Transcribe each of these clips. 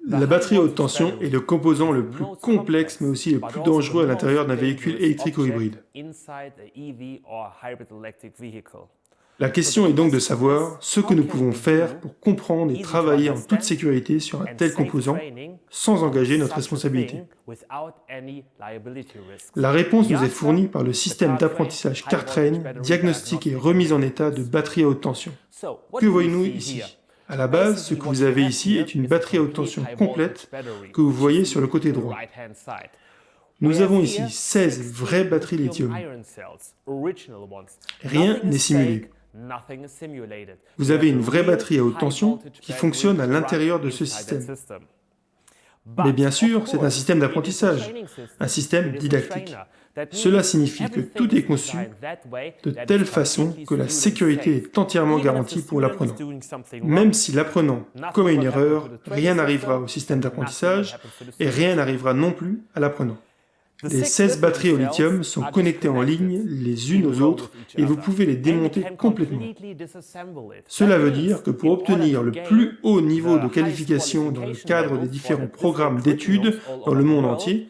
La batterie à haute tension est le composant le plus complexe mais aussi le plus dangereux à l'intérieur d'un véhicule électrique ou hybride. La question est donc de savoir ce que nous pouvons faire pour comprendre et travailler en toute sécurité sur un tel composant sans engager notre responsabilité. La réponse nous est fournie par le système d'apprentissage CarTrain, diagnostic et remise en état de batterie à haute tension. Que voyons-nous ici ? À la base, ce que vous avez ici est une batterie à haute tension complète que vous voyez sur le côté droit. Nous avons ici 16 vraies batteries lithium. Rien n'est simulé. Vous avez une vraie batterie à haute tension qui fonctionne à l'intérieur de ce système. Mais bien sûr, c'est un système d'apprentissage, un système didactique. Cela signifie que tout est conçu de telle façon que la sécurité est entièrement garantie pour l'apprenant. Même si l'apprenant commet une erreur, rien n'arrivera au système d'apprentissage et rien n'arrivera non plus à l'apprenant. Les 16 batteries au lithium sont connectées en ligne les unes aux autres et vous pouvez les démonter complètement. Cela veut dire que pour obtenir le plus haut niveau de qualification dans le cadre des différents programmes d'études dans le monde entier,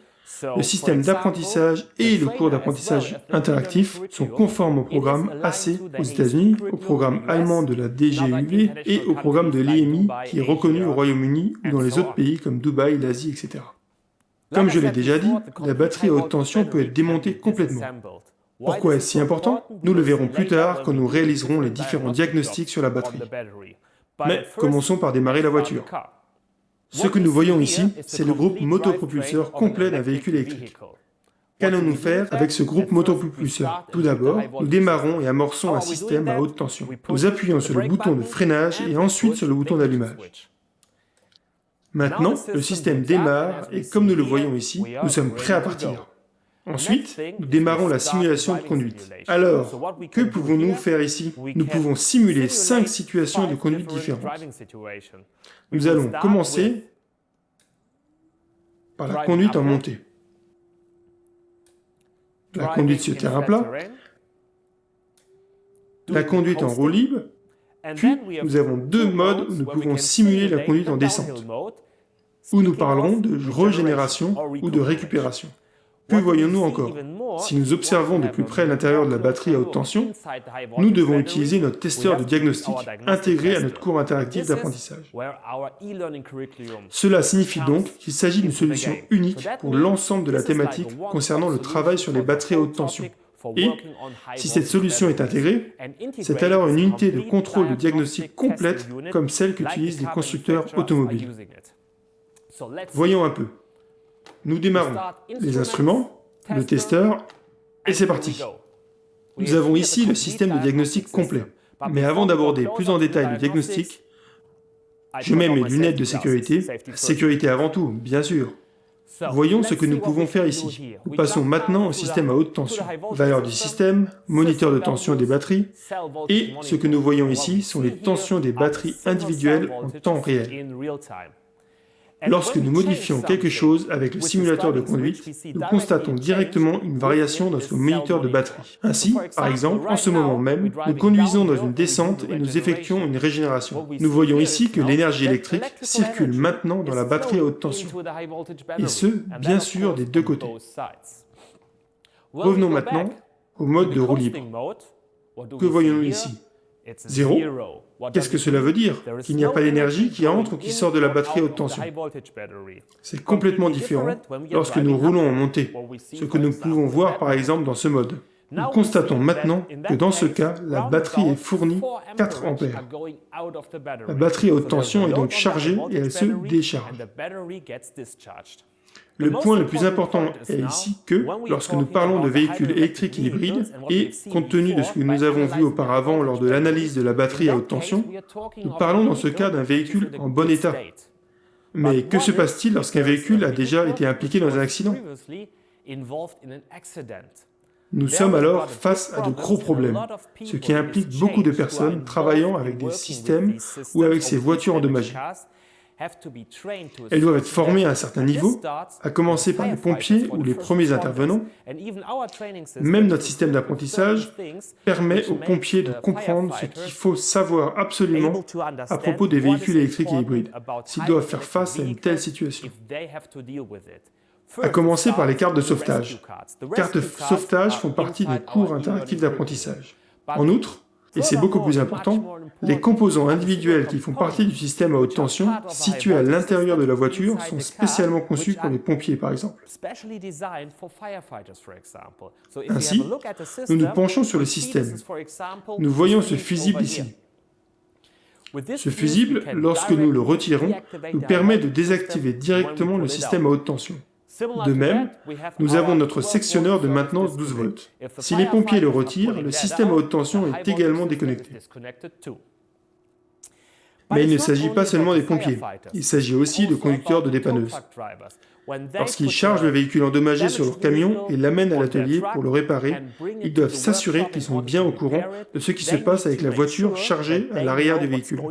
le système d'apprentissage et le cours d'apprentissage interactif sont conformes au programme AC aux États-Unis, au programme allemand de la DGUV et au programme de l'IMI qui est reconnu au Royaume-Uni ou dans les autres pays comme Dubaï, l'Asie, etc. Comme je l'ai déjà dit, la batterie à haute tension peut être démontée complètement. Pourquoi est-ce si important? Nous le verrons plus tard quand nous réaliserons les différents diagnostics sur la batterie. Mais commençons par démarrer la voiture. Ce que nous voyons ici, c'est le groupe motopropulseur complet d'un véhicule électrique. Qu'allons-nous faire avec ce groupe motopropulseur? Tout d'abord, nous démarrons et amorçons un système à haute tension. Nous appuyons sur le bouton de freinage et ensuite sur le bouton d'allumage. Maintenant, le système démarre et comme nous le voyons ici, nous sommes prêts à partir. Ensuite, nous démarrons la simulation de conduite. Alors, que pouvons-nous faire ici? Nous pouvons simuler 5 situations de conduite différentes. Nous allons commencer par la conduite en montée. La conduite sur terrain plat, la conduite en roue libre, puis nous avons 2 modes où nous pouvons simuler la conduite en descente, où nous parlerons de régénération ou de récupération. Que voyons-nous encore? Si nous observons de plus près l'intérieur de la batterie à haute tension, nous devons utiliser notre testeur de diagnostic intégré à notre cours interactif d'apprentissage. Cela signifie donc qu'il s'agit d'une solution unique pour l'ensemble de la thématique concernant le travail sur les batteries à haute tension. Et, si cette solution est intégrée, c'est alors une unité de contrôle de diagnostic complète comme celle qu'utilisent les constructeurs automobiles. Voyons un peu. Nous démarrons les instruments, le testeur, et c'est parti. Nous avons ici le système de diagnostic complet. Mais avant d'aborder plus en détail le diagnostic, je mets mes lunettes de sécurité, sécurité avant tout, bien sûr. Voyons ce que nous pouvons faire ici. Nous passons maintenant au système à haute tension. Valeur du système, moniteur de tension des batteries, et ce que nous voyons ici sont les tensions des batteries individuelles en temps réel. Lorsque nous modifions quelque chose avec le simulateur de conduite, nous constatons directement une variation dans ce moniteur de batterie. Ainsi, par exemple, en ce moment même, nous conduisons dans une descente et nous effectuons une régénération. Nous voyons ici que l'énergie électrique circule maintenant dans la batterie à haute tension, et ce, bien sûr, des 2 côtés. Revenons maintenant au mode de roue libre. Que voyons-nous ici? 0. Qu'est-ce que cela veut dire? Qu'il n'y a pas d'énergie qui entre ou qui sort de la batterie à haute tension. C'est complètement différent lorsque nous roulons en montée, ce que nous pouvons voir par exemple dans ce mode. Nous constatons maintenant que dans ce cas, la batterie est fournie 4 ampères. La batterie à haute tension est donc chargée et elle se décharge. Le point le plus important est ici que, lorsque nous parlons de véhicules électriques et hybrides, et compte tenu de ce que nous avons vu auparavant lors de l'analyse de la batterie à haute tension, nous parlons dans ce cas d'un véhicule en bon état. Mais que se passe-t-il lorsqu'un véhicule a déjà été impliqué dans un accident? Nous sommes alors face à de gros problèmes, ce qui implique beaucoup de personnes travaillant avec des systèmes ou avec ces voitures endommagées. Elles doivent être formées à un certain niveau, à commencer par les pompiers ou les premiers intervenants. Même notre système d'apprentissage permet aux pompiers de comprendre ce qu'il faut savoir absolument à propos des véhicules électriques et hybrides, s'ils doivent faire face à une telle situation. À commencer par les cartes de sauvetage. Les cartes de sauvetage font partie des cours interactifs d'apprentissage. En outre, et c'est beaucoup plus important, les composants individuels qui font partie du système à haute tension, situés à l'intérieur de la voiture, sont spécialement conçus pour les pompiers, par exemple. Ainsi, nous nous penchons sur le système. Nous voyons ce fusible ici. Ce fusible, lorsque nous le retirons, nous permet de désactiver directement le système à haute tension. De même, nous avons notre sectionneur de maintenance 12 volts. Si les pompiers le retirent, le système à haute tension est également déconnecté. Mais il ne s'agit pas seulement des pompiers, il s'agit aussi de conducteurs de dépanneuses. Lorsqu'ils chargent le véhicule endommagé sur leur camion et l'amènent à l'atelier pour le réparer, ils doivent s'assurer qu'ils sont bien au courant de ce qui se passe avec la voiture chargée à l'arrière du véhicule.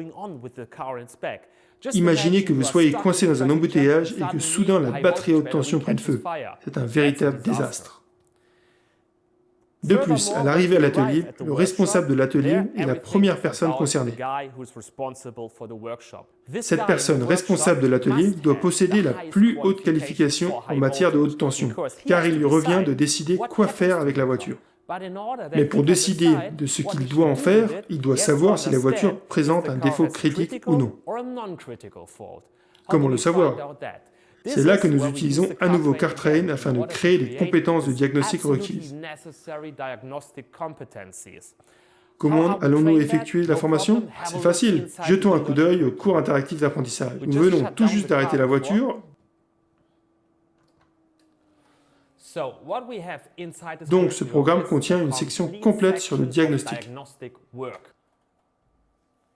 Imaginez que vous soyez coincé dans un embouteillage et que soudain la batterie à haute tension prenne feu. C'est un véritable désastre. De plus, à l'arrivée à l'atelier, le responsable de l'atelier est la première personne concernée. Cette personne responsable de l'atelier doit posséder la plus haute qualification en matière de haute tension, car il lui revient de décider quoi faire avec la voiture. Mais pour décider de ce qu'il doit en faire, il doit savoir si la voiture présente un défaut critique ou non. Comment le savoir? C'est là que nous utilisons à nouveau CarTrain afin de créer les compétences de diagnostic requises. Comment allons-nous effectuer la formation? C'est facile. Jetons un coup d'œil au cours interactif d'apprentissage. Nous venons tout juste d'arrêter la voiture. Donc ce programme contient une section complète sur le diagnostic.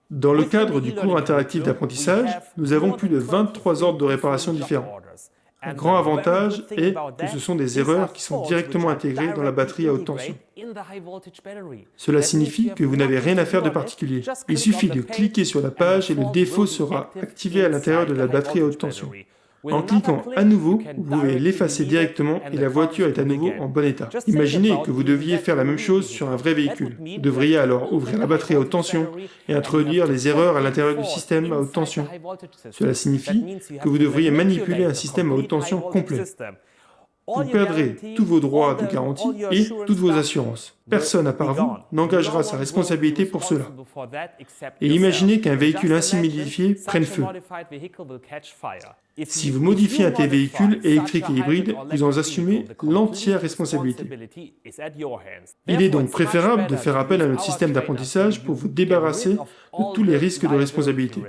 Dans le cadre du cours interactif d'apprentissage, nous avons plus de 23 ordres de réparation différents. Un grand avantage est que ce sont des erreurs qui sont directement intégrées dans la batterie à haute tension. Cela signifie que vous n'avez rien à faire de particulier. Il suffit de cliquer sur la page et le défaut sera activé à l'intérieur de la batterie à haute tension. En cliquant à nouveau, vous pouvez l'effacer directement et la voiture est à nouveau en bon état. Imaginez que vous deviez faire la même chose sur un vrai véhicule. Vous devriez alors ouvrir la batterie à haute tension et introduire les erreurs à l'intérieur du système à haute tension. Cela signifie que vous devriez manipuler un système à haute tension complet. Vous perdrez tous vos droits de garantie et toutes vos assurances. Personne à part vous n'engagera sa responsabilité pour cela. Et imaginez qu'un véhicule ainsi modifié prenne feu. Si vous modifiez un tel véhicule électrique et hybride, vous en assumez l'entière responsabilité. Il est donc préférable de faire appel à notre système d'apprentissage pour vous débarrasser de tous les risques de responsabilité.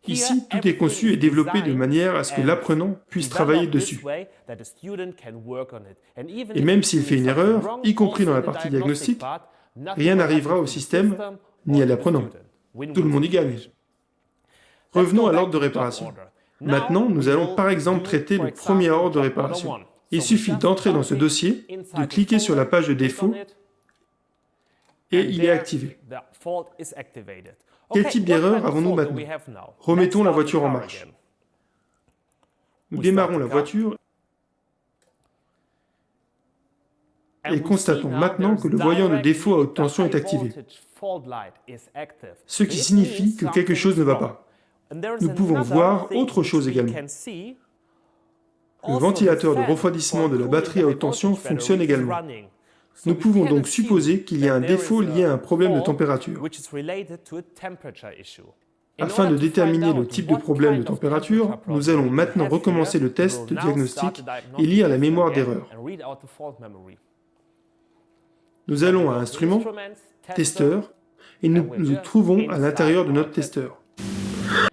Ici, tout est conçu et développé de manière à ce que l'apprenant puisse travailler dessus. Et même s'il fait une erreur, y compris dans la partie diagnostique, rien n'arrivera au système ni à l'apprenant. Tout le monde y gagne. Revenons à l'ordre de réparation. Maintenant, nous allons par exemple traiter le premier ordre de réparation. Il suffit d'entrer dans ce dossier, de cliquer sur la page de défaut, et il est activé. Quel type d'erreur avons-nous maintenant? Remettons la voiture en marche. Nous démarrons la voiture et constatons maintenant que le voyant de défaut à haute tension est activé, ce qui signifie que quelque chose ne va pas. Nous pouvons voir autre chose également. Le ventilateur de refroidissement de la batterie à haute tension fonctionne également. Nous pouvons donc supposer qu'il y a un défaut lié à un problème de température. Afin de déterminer le type de problème de température, nous allons maintenant recommencer le test de diagnostic et lire la mémoire d'erreur. Nous allons à Instruments, Testeur, et nous nous trouvons à l'intérieur de notre testeur.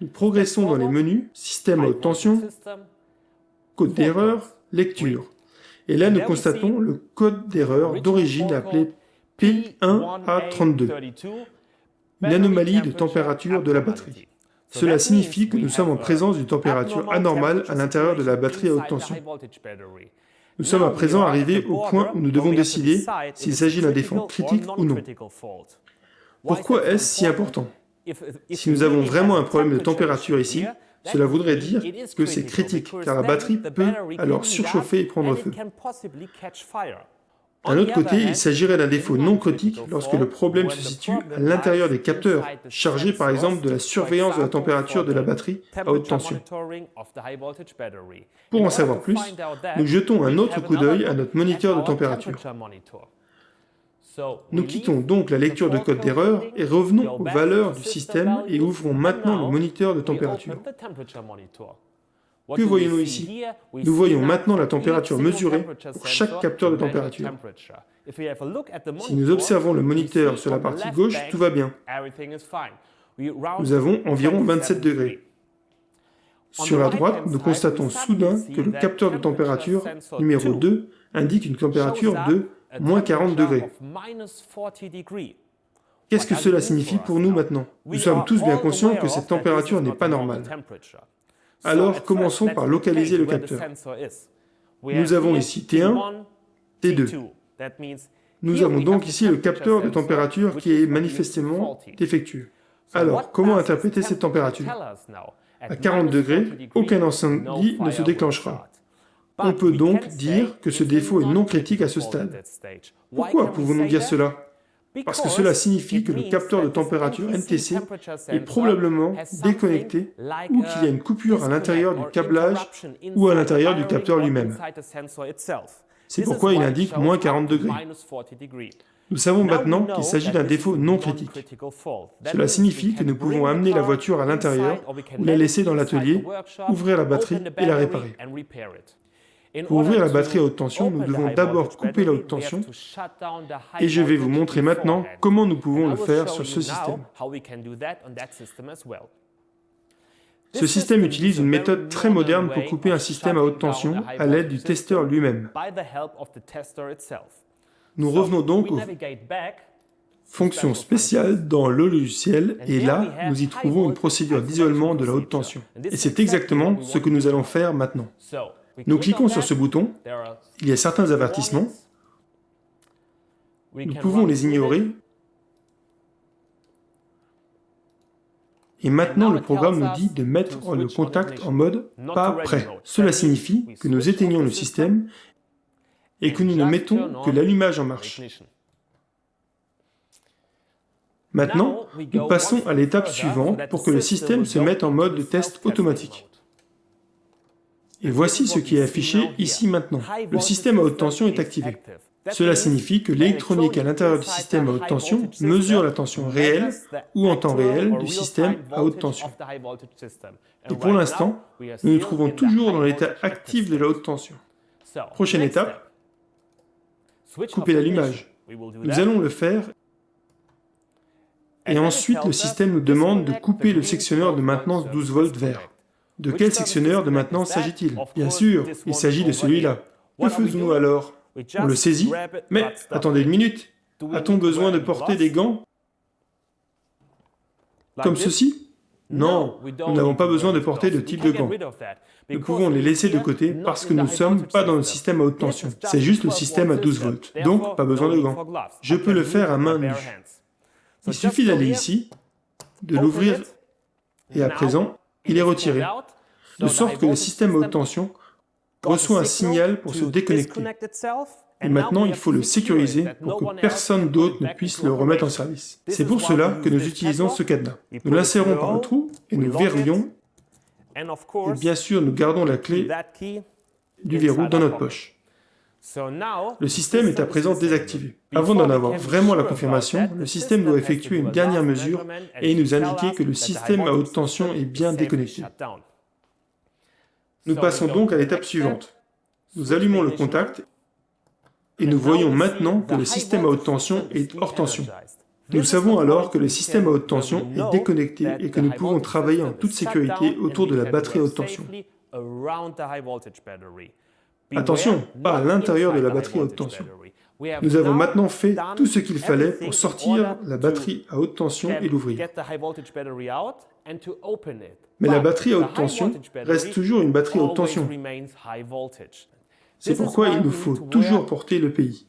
Nous progressons dans les menus, Système à haute tension, Code d'erreur, Lecture. Et là, nous constatons le code d'erreur d'origine appelé P1A32, une anomalie de température de la batterie. Cela signifie que nous sommes en présence d'une température anormale à l'intérieur de la batterie à haute tension. Nous sommes à présent arrivés au point où nous devons décider s'il s'agit d'un défaut critique ou non. Pourquoi est-ce si important? Si nous avons vraiment un problème de température ici, Cela voudrait dire que c'est critique, car la batterie peut alors surchauffer et prendre feu. D'un autre côté, il s'agirait d'un défaut non critique lorsque le problème se situe à l'intérieur des capteurs, chargés par exemple de la surveillance de la température de la batterie à haute tension. Pour en savoir plus, nous jetons un autre coup d'œil à notre moniteur de température. Nous quittons donc la lecture de code d'erreur et revenons aux valeurs du système et ouvrons maintenant le moniteur de température. Que voyons-nous ici? Nous voyons maintenant la température mesurée pour chaque capteur de température. Si nous observons le moniteur sur la partie gauche, tout va bien. Nous avons environ 27 degrés. Sur la droite, nous constatons soudain que le capteur de température numéro 2 indique une température de moins 40 degrés. Qu'est-ce que cela signifie pour nous maintenant? Nous sommes tous bien conscients que cette température n'est pas normale. Alors, commençons par localiser le capteur. Nous avons ici T1, T2. Nous avons donc ici le capteur de température qui est manifestement défectueux. Alors, comment interpréter cette température? À 40 degrés, aucun incendie ne se déclenchera. On peut donc dire que ce défaut est non critique à ce stade. Pourquoi pouvons-nous dire cela? Parce que cela signifie que le capteur de température NTC est probablement déconnecté ou qu'il y a une coupure à l'intérieur du câblage ou à l'intérieur du capteur lui-même. C'est pourquoi il indique moins 40 degrés. Nous savons maintenant qu'il s'agit d'un défaut non critique. Cela signifie que nous pouvons amener la voiture à l'intérieur ou la laisser dans l'atelier, ouvrir la batterie et la réparer. Pour ouvrir la batterie à haute tension, nous devons d'abord couper la haute tension et je vais vous montrer maintenant comment nous pouvons le faire sur ce système. Ce système utilise une méthode très moderne pour couper un système à haute tension à l'aide du testeur lui-même. Nous revenons donc aux fonctions spéciales dans le logiciel et là, nous y trouvons une procédure d'isolement de la haute tension. Et c'est exactement ce que nous allons faire maintenant. Nous cliquons sur ce bouton, il y a certains avertissements, nous pouvons les ignorer, et maintenant le programme nous dit de mettre le contact en mode « pas prêt ». Cela signifie que nous éteignons le système et que nous ne mettons que l'allumage en marche. Maintenant, nous passons à l'étape suivante pour que le système se mette en mode de test automatique. Et voici ce qui est affiché ici maintenant. Le système à haute tension est activé. Cela signifie que l'électronique à l'intérieur du système à haute tension mesure la tension réelle ou en temps réel du système à haute tension. Et pour l'instant, nous nous trouvons toujours dans l'état actif de la haute tension. Prochaine étape, couper l'allumage. Nous allons le faire et ensuite le système nous demande de couper le sectionneur de maintenance 12 volts vert. De quel sectionneur de maintenance s'agit-il? Bien sûr, il s'agit de celui-là. Que faisons-nous alors? On le saisit, mais attendez une minute. A-t-on besoin de porter des gants comme ceci? Non, nous n'avons pas besoin de porter de type de gants. Nous pouvons les laisser de côté parce que nous ne sommes pas dans le système à haute tension. C'est juste le système à 12 volts, donc pas besoin de gants. Je peux le faire à main nue. Il suffit d'aller ici, de l'ouvrir, et à présent, il est retiré, de sorte que le système à haute tension reçoit un signal pour se déconnecter. Et maintenant, il faut le sécuriser pour que personne d'autre ne puisse le remettre en service. C'est pour cela que nous utilisons ce cadenas. Nous l'insérons par le trou et nous verrouillons. Et bien sûr, nous gardons la clé du verrou dans notre poche. Le système est à présent désactivé. Avant d'en avoir vraiment la confirmation, le système doit effectuer une dernière mesure et nous indiquer que le système à haute tension est bien déconnecté. Nous passons donc à l'étape suivante. Nous allumons le contact et nous voyons maintenant que le système à haute tension est hors tension. Nous savons alors que le système à haute tension est déconnecté et que nous pouvons travailler en toute sécurité autour de la batterie à haute tension. Attention, pas à l'intérieur de la batterie à haute tension. Nous avons maintenant fait tout ce qu'il fallait pour sortir la batterie à haute tension et l'ouvrir. Mais la batterie à haute tension reste toujours une batterie à haute tension. C'est pourquoi il nous faut toujours porter le PI,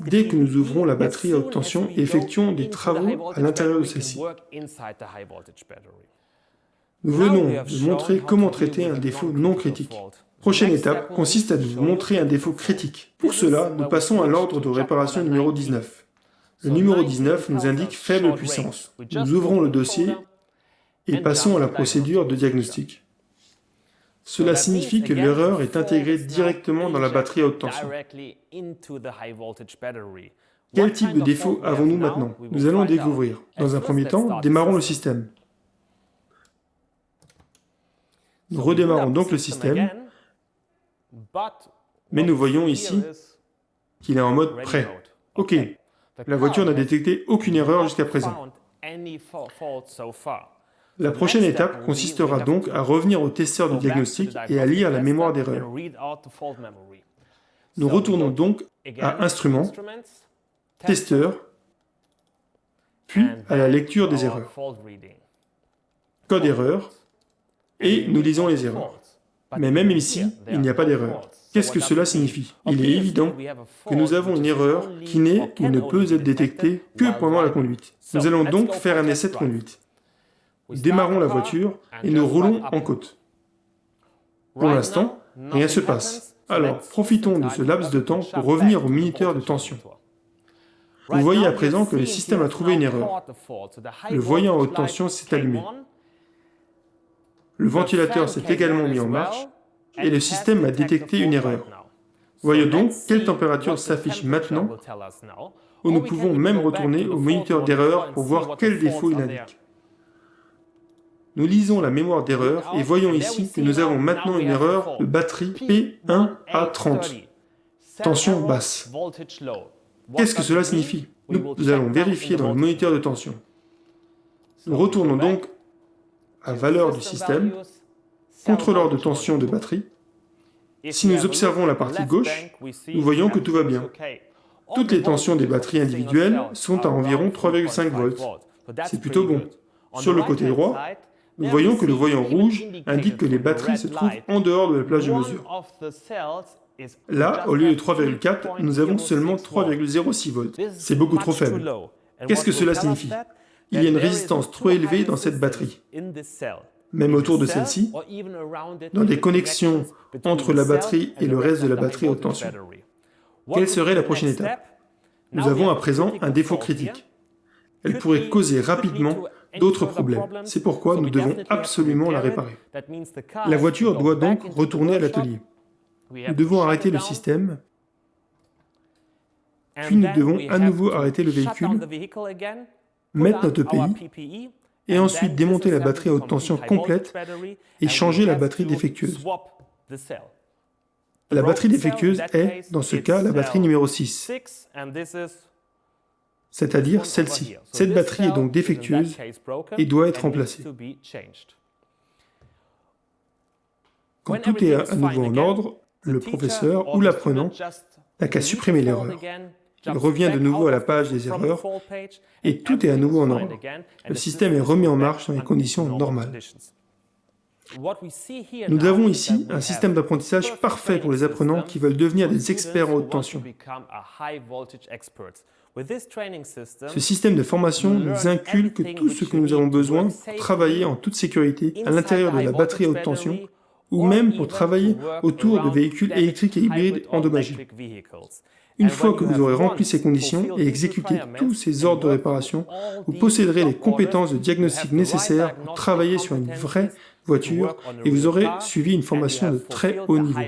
dès que nous ouvrons la batterie à haute tension et effectuons des travaux à l'intérieur de celle-ci. Nous venons de montrer comment traiter un défaut non critique. Prochaine étape consiste à nous montrer un défaut critique. Pour cela, nous passons à l'ordre de réparation numéro 19. Le numéro 19 nous indique faible puissance. Nous ouvrons le dossier et passons à la procédure de diagnostic. Cela signifie que l'erreur est intégrée directement dans la batterie à haute tension. Quel type de défaut avons-nous maintenant? Nous allons découvrir. Dans un premier temps, démarrons le système. Nous redémarrons donc le système, mais nous voyons ici qu'il est en mode prêt. OK, la voiture n'a détecté aucune erreur jusqu'à présent. La prochaine étape consistera donc à revenir au testeur de diagnostic et à lire la mémoire d'erreur. Nous retournons donc à Instruments, Testeur, puis à la lecture des erreurs. Code erreur, et nous lisons les erreurs. Mais même ici, il n'y a pas d'erreur. Qu'est-ce que cela signifie? Il est évident que nous avons une erreur qui n'est ou ne peut être détectée que pendant la conduite. Nous allons donc faire un essai de conduite. Nous démarrons la voiture et nous roulons en côte. Pour l'instant, rien ne se passe. Alors, profitons de ce laps de temps pour revenir au minuteur de tension. Vous voyez à présent que le système a trouvé une erreur. Le voyant à haute tension s'est allumé. Le ventilateur s'est également mis en marche et le système a détecté une erreur. Voyons donc quelle température s'affiche maintenant, où nous pouvons même retourner au moniteur d'erreur pour voir quel défaut il indique. Nous lisons la mémoire d'erreur et voyons ici que nous avons maintenant une erreur de batterie P1A30, tension basse. Qu'est-ce que cela signifie? Nous allons vérifier dans le moniteur de tension. Nous retournons donc à valeur du système, contrôleur de tension de batterie. Si nous observons la partie gauche, nous voyons que tout va bien. Toutes les tensions des batteries individuelles sont à environ 3,5 volts. C'est plutôt bon. Sur le côté droit, nous voyons que le voyant rouge indique que les batteries se trouvent en dehors de la plage de mesure. Là, au lieu de 3,4, nous avons seulement 3,06 volts. C'est beaucoup trop faible. Qu'est-ce que cela signifie? Il y a une résistance trop élevée dans cette batterie. Même autour de celle-ci, dans des connexions entre la batterie et le reste de la batterie à haute tension. Quelle serait la prochaine étape? Nous avons à présent un défaut critique. Elle pourrait causer rapidement d'autres problèmes. C'est pourquoi nous devons absolument la réparer. La voiture doit donc retourner à l'atelier. Nous devons arrêter le système, puis nous devons à nouveau arrêter le véhicule, mettre notre EPI, et ensuite démonter la batterie à haute tension complète et changer la batterie défectueuse. La batterie défectueuse est, dans ce cas, la batterie numéro 6, c'est-à-dire celle-ci. Cette batterie est donc défectueuse et doit être remplacée. Quand tout est à nouveau en ordre, le professeur ou l'apprenant n'a qu'à supprimer l'erreur. Il revient de nouveau à la page des erreurs et tout est à nouveau en ordre. Le système est remis en marche dans les conditions normales. Nous avons ici un système d'apprentissage parfait pour les apprenants qui veulent devenir des experts en haute tension. Ce système de formation nous inculque tout ce que nous avons besoin pour travailler en toute sécurité à l'intérieur de la batterie à haute tension ou même pour travailler autour de véhicules électriques et hybrides endommagés. Une fois que vous aurez rempli ces conditions et exécuté tous ces ordres de réparation, vous posséderez les compétences de diagnostic nécessaires pour travailler sur une vraie voiture et vous aurez suivi une formation de très haut niveau.